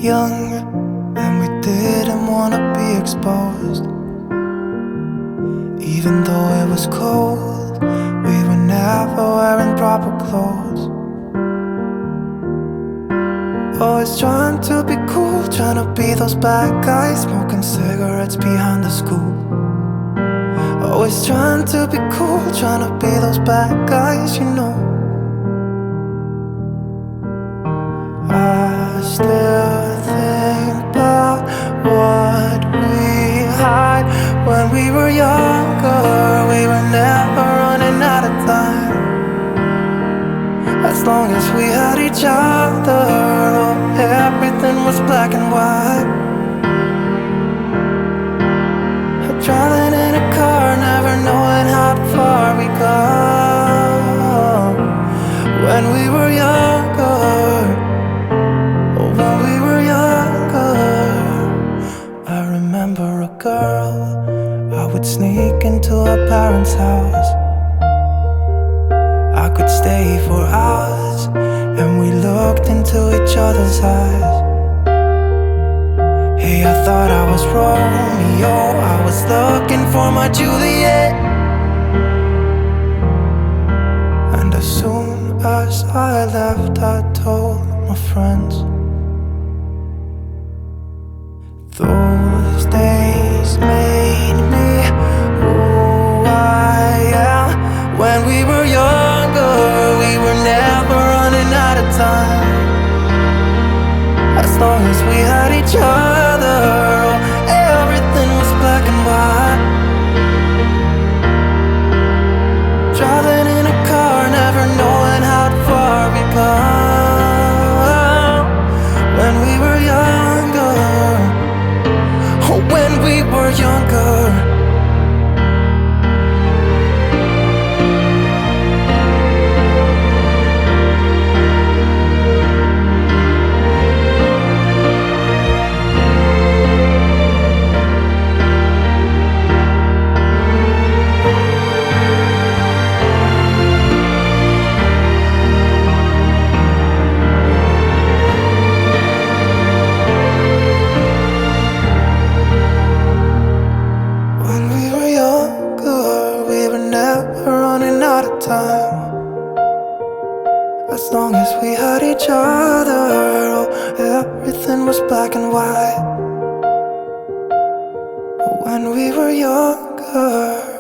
young and we didn't wanna be exposed. Even though it was cold, we were never wearing proper clothes. Always trying to be cool, trying to be those bad guys, smoking cigarettes behind the school. Always trying to be cool, trying to be those bad guys, you know. I still think about what we had when we were younger. We were never running out of time. As long as we had each other, oh, everything was black and white. Driving in a car, never knowing how far we go. When we were younger, oh, when we were younger. I remember a girl, I would sneak into her parents' house. I could stay for hours, and we looked into each other's eyes. Hey, I thought I was Romeo, I was looking for my Juliet. And as soon as I left, I told my friends. Those days made me who I am. When we were younger, we were never running out of time. As long as we had each other, oh, everything was black and white. Driving in a car, never knowing how far we go. When we were younger, oh, when we were younger. Time. As long as we had each other, oh, everything was black and white. When we were younger.